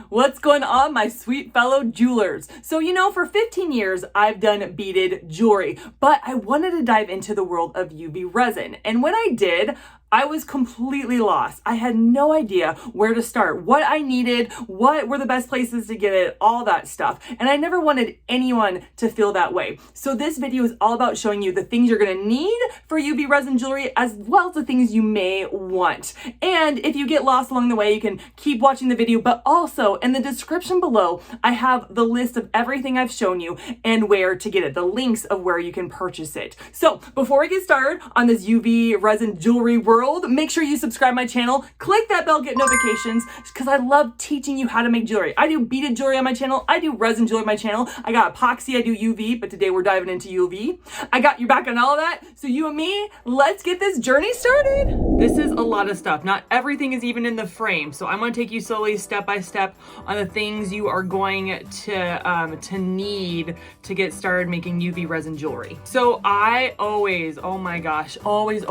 What's going on, my sweet fellow jewelers? So, for 15 years, I've done beaded jewelry, but I wanted to dive into the world of UV resin. And when I did, I was completely lost. I had no idea where to start, what I needed, what were the best places to get it, all that stuff. And I never wanted anyone to feel that way. So this video is all about showing you the things you're gonna need for UV resin jewelry, as well as the things you may want. And if you get lost along the way, you can keep watching the video, but also in the description below, I have the list of everything I've shown you and where to get it, the links of where you can purchase it. So before we get started on this UV resin jewelry world, make sure you subscribe my channel, click that bell, get notifications, because I love teaching you how to make jewelry. I do beaded jewelry on my channel, I do resin jewelry on my channel, I got epoxy, I do UV, but today we're diving into UV. I got your back on all of that, so you and me, let's get this journey started. This is a lot of stuff. Not everything is even in the frame, so I'm going to take you slowly, step by step, on the things you are going to need to get started making UV resin jewelry. So I always, oh my gosh, always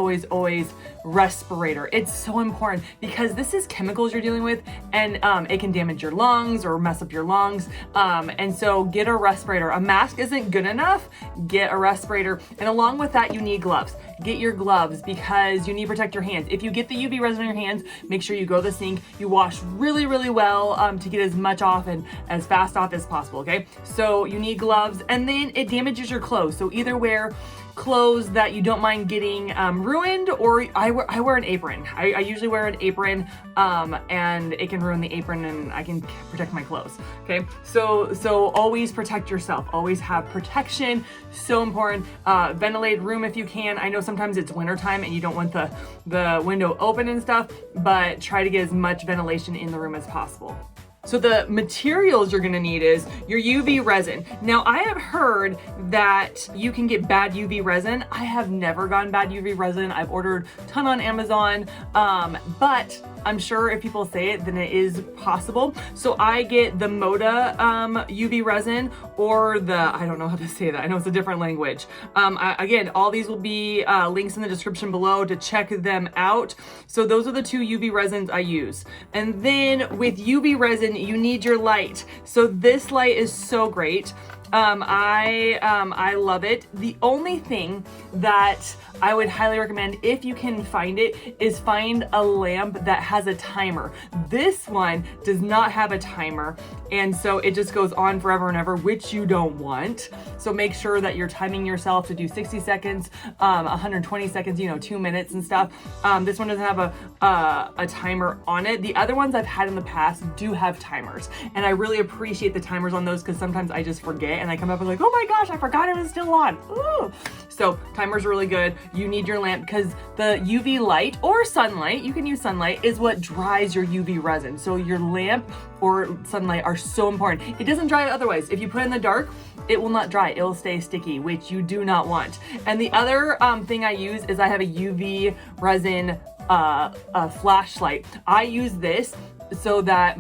respirator. It's so important because this is chemicals you're dealing with, and it can damage your lungs or mess up your lungs. And so get a respirator. A mask isn't good enough. Get a respirator. And along with that, you need gloves. Get your gloves because you need to protect your hands. If you get the UV resin in your hands, make sure you go to the sink, you wash really well to get as much off and as fast off as possible, okay? So you need gloves, and then it damages your clothes. So either wear clothes that you don't mind getting ruined, or I wear an apron. I usually wear an apron, and it can ruin the apron and I can protect my clothes, okay? So always protect yourself, always have protection, so important. Ventilated room if you can. I know sometimes it's wintertime and you don't want the window open and stuff, but try to get as much ventilation in the room as possible. So the materials you're gonna need is your UV resin. Now I have heard that you can get bad UV resin. I have never gotten bad UV resin. I've ordered a ton on Amazon, but I'm sure if people say it, then it is possible. So I get the Moda UV resin, or the, I don't know how to say that. I know it's a different language. Again, all these will be links in the description below to check them out. So those are the two UV resins I use. And then with UV resin, you need your light. So this light is so great. I love it. The only thing that I would highly recommend, if you can find it, is find a lamp that has a timer. This one does not have a timer, and so it just goes on forever and ever, which you don't want. So make sure that you're timing yourself to do 60 seconds, 120 seconds, 2 minutes and stuff. This one doesn't have a timer on it. The other ones I've had in the past do have timers, and I really appreciate the timers on those because sometimes I just forget and I come up and like, oh my gosh, I forgot it was still on. Ooh. So timers are really good. You need your lamp because the UV light or sunlight, you can use sunlight, is what dries your UV resin. So your lamp or sunlight are so important. It doesn't dry it otherwise. If you put it in the dark, it will not dry. It will stay sticky, which you do not want. And the other thing I use is I have a UV resin a flashlight. I use this so that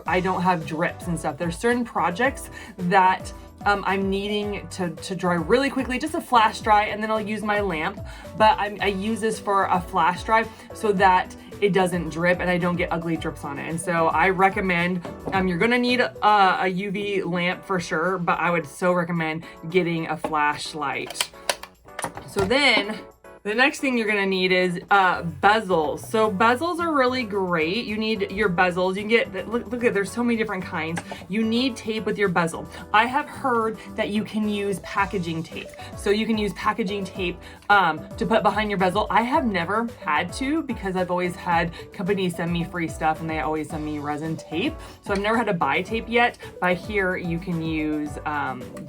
I don't have drips and stuff. There's certain projects that I'm needing to dry really quickly, just a flash dry, and then I'll use my lamp. But I use this for a flash dry so that it doesn't drip and I don't get ugly drips on it. And so I recommend, you're gonna need a UV lamp for sure, but I would so recommend getting a flashlight. So then, the next thing you're gonna need is bezels. So bezels are really great. You need your bezels. You can get, look at, there's so many different kinds. You need tape with your bezel. I have heard that you can use packaging tape. So you can use packaging tape to put behind your bezel. I have never had to because I've always had companies send me free stuff and they always send me resin tape. So I've never had to buy tape yet. By here you can use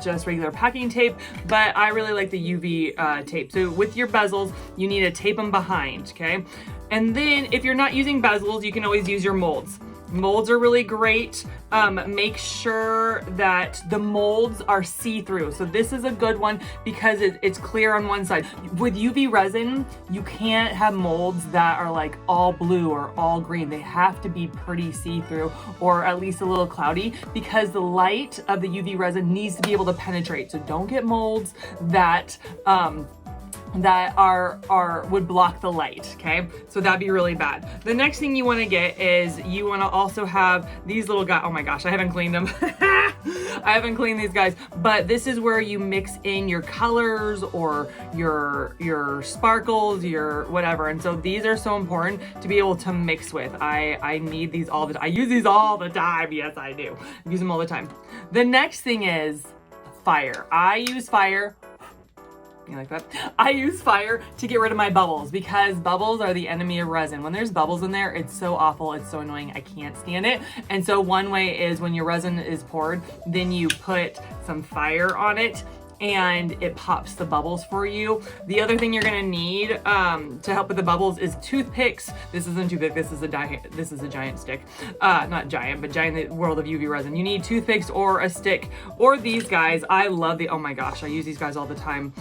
just regular packing tape, but I really like the UV tape. So with your bezels, you need to tape them behind, okay? And then if you're not using bezels, you can always use your molds. Molds are really great. Make sure that the molds are see-through. So this is a good one because it's clear on one side. With UV resin, you can't have molds that are like all blue or all green. They have to be pretty see-through or at least a little cloudy because the light of the UV resin needs to be able to penetrate. So don't get molds that that would block the light, okay? So that'd be really bad. The next thing you wanna get is you wanna also have these little guys. Oh my gosh, I haven't cleaned them. I haven't cleaned these guys, but this is where you mix in your colors or your sparkles, your whatever. And so these are so important to be able to mix with. I need these all the time. I use these all the time. Yes, I do. I use them all the time. The next thing is fire. I use fire. You like that? I use fire to get rid of my bubbles because bubbles are the enemy of resin. When there's bubbles in there, it's so awful. It's so annoying. I can't stand it. And so one way is when your resin is poured, then you put some fire on it and it pops the bubbles for you. The other thing you're gonna need to help with the bubbles is toothpicks. This isn't toothpick, this is a giant stick. Not giant, but giant in the world of UV resin. You need toothpicks or a stick or these guys. I love oh my gosh, I use these guys all the time.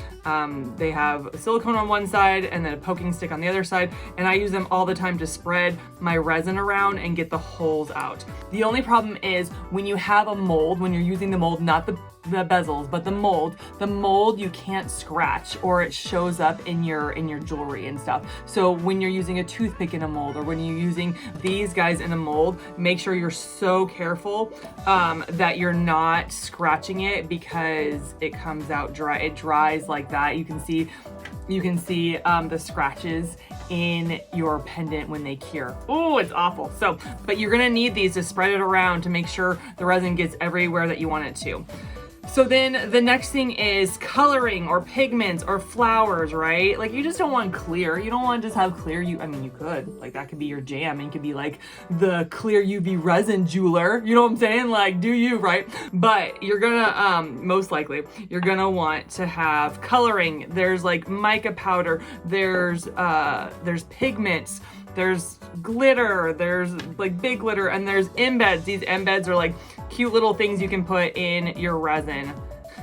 They have silicone on one side and then a poking stick on the other side, and I use them all the time to spread my resin around and get the holes out. The only problem is when you have a mold, when you're using the mold, not the bezels, but the mold you can't scratch or it shows up in your jewelry and stuff. So when you're using a toothpick in a mold or when you're using these guys in a mold, make sure you're so careful that you're not scratching it because it comes out dry. It dries like that. You can see the scratches in your pendant when they cure. Oh, it's awful. So, but you're gonna need these to spread it around to make sure the resin gets everywhere that you want it to. So then the next thing is coloring or pigments or flowers, right? Like you just don't want clear. You don't want to just have clear. I mean, you could, like that could be your jam and you could be like the clear UV resin jeweler. You know what I'm saying? Like do you, right? But you're gonna, most likely, you're gonna want to have coloring. There's like mica powder. There's pigments. There's glitter, there's like big glitter, and there's embeds. These embeds are like cute little things you can put in your resin.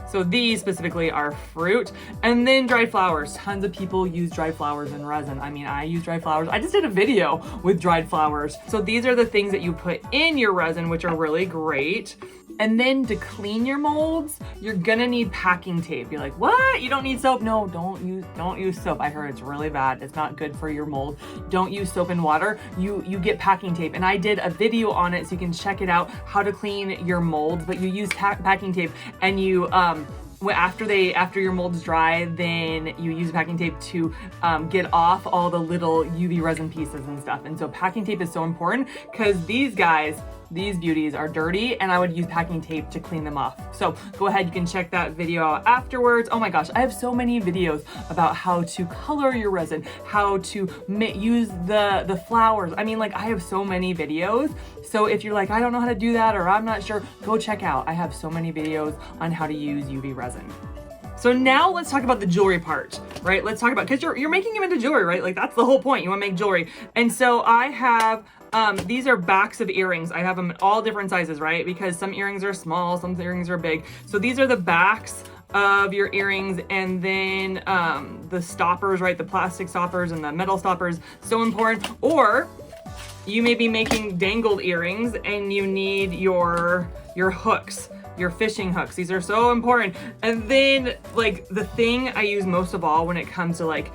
So these specifically are fruit. And then dried flowers. Tons of people use dried flowers in resin. I mean, I use dried flowers. I just did a video with dried flowers. So these are the things that you put in your resin, which are really great. And then to clean your molds, you're gonna need packing tape. You're like, what? You don't need soap? No, don't use soap. I heard it's really bad. It's not good for your mold. Don't use soap and water. You get packing tape. And I did a video on it so you can check it out, how to clean your molds, but you use packing tape and you, after your molds dry, then you use packing tape to get off all the little UV resin pieces and stuff. And so packing tape is so important because these beauties are dirty and I would use packing tape to clean them off. So go ahead, you can check that video out afterwards. Oh my gosh, I have so many videos about how to color your resin, how to use the flowers. I mean, like I have so many videos. So if you're like, I don't know how to do that or I'm not sure, go check out. I have so many videos on how to use UV resin. So now let's talk about the jewelry part, right? Let's talk about, because you're making them into jewelry, right? Like that's the whole point. You want to make jewelry. And so I have, these are backs of earrings. I have them in all different sizes, right? Because some earrings are small, some earrings are big. So these are the backs of your earrings, and then the stoppers, right? The plastic stoppers and the metal stoppers, so important. Or you may be making dangled earrings and you need your hooks, your fishing hooks. These are so important. And then like the thing I use most of all when it comes to like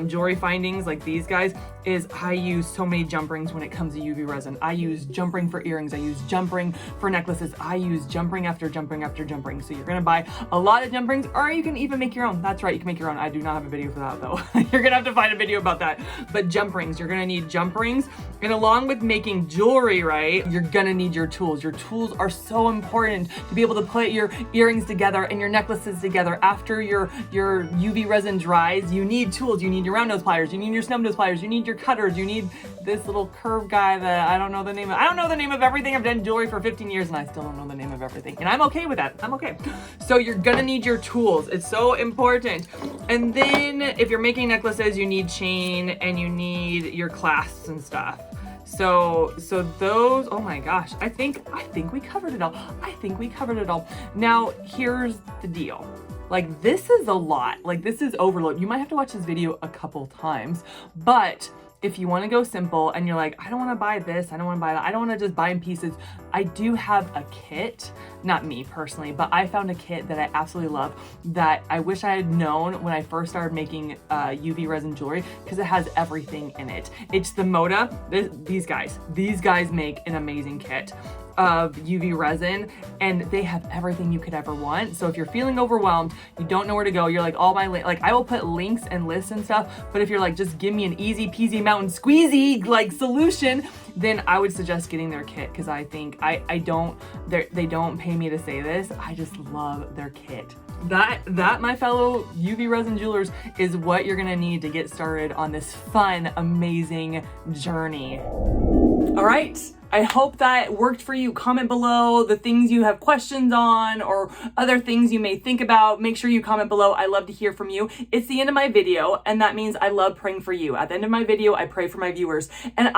jewelry findings like these guys is I use so many jump rings when it comes to UV resin. I use jump ring for earrings. I use jump ring for necklaces. I use jump ring after jump ring after jump ring. So you're gonna buy a lot of jump rings, or you can even make your own. That's right, you can make your own. I do not have a video for that though. You're gonna have to find a video about that. But jump rings, you're gonna need jump rings. And along with making jewelry, right, you're gonna need your tools. Your tools are so important to be able to put your earrings together and your necklaces together. After your UV resin dries, you need tools. You need your round nose pliers, you need your snub nose pliers, you need your cutters, you need this little curve guy that I don't know the name of. I don't know the name of everything. I've done jewelry for 15 years and I still don't know the name of everything. And I'm okay with that. I'm okay. So you're gonna need your tools. It's so important. And then if you're making necklaces, you need chain and you need your clasps and stuff. So those, oh my gosh, I think we covered it all. I think we covered it all. Now here's the deal. Like this is a lot, like this is overload. You might have to watch this video a couple times, but if you want to go simple and you're like, I don't want to buy this, I don't want to buy that, I don't want to just buy in pieces, I do have a kit not me personally, but I found a kit that I absolutely love that I wish I had known when I first started making UV resin jewelry, because it has everything in it. It's the Moda. These guys make an amazing kit of UV resin, and they have everything you could ever want. So if you're feeling overwhelmed, you don't know where to go, you're like, like I will put links and lists and stuff, but if you're like, just give me an easy peasy mountain squeezy like solution, then I would suggest getting their kit, because I think they don't pay me to say this, I just love their kit. That, my fellow UV resin jewelers, is what you're gonna need to get started on this fun, amazing journey. All right, I hope that worked for you. Comment below the things you have questions on or other things you may think about. Make sure you comment below. I love to hear from you. It's the end of my video, and that means I love praying for you. At the end of my video, I pray for my viewers. And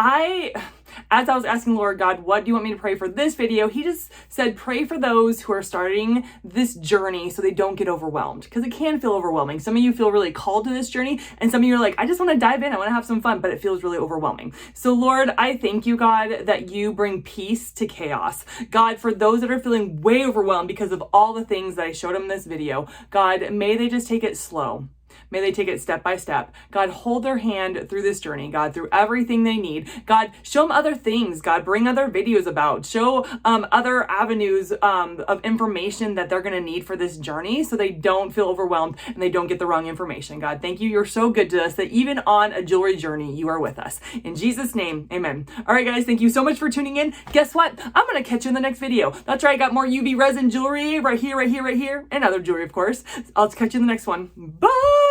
as I was asking Lord God, what do you want me to pray for this video? He just said, pray for those who are starting this journey so they don't get overwhelmed, because it can feel overwhelming. Some of you feel really called to this journey, and some of you are like, I just want to dive in. I want to have some fun, but it feels really overwhelming. So Lord, I thank you, God, that you bring peace to chaos. God, for those that are feeling way overwhelmed because of all the things that I showed them in this video, God, may they just take it slow. May they take it step by step. God, hold their hand through this journey, God, through everything they need. God, show them other things. God, bring other videos about. Show other avenues of information that they're going to need for this journey, so they don't feel overwhelmed and they don't get the wrong information. God, thank you. You're so good to us that even on a jewelry journey, you are with us. In Jesus' name, amen. All right, guys, thank you so much for tuning in. Guess what? I'm going to catch you in the next video. That's right. I got more UV resin jewelry right here, and other jewelry, of course. I'll catch you in the next one. Bye.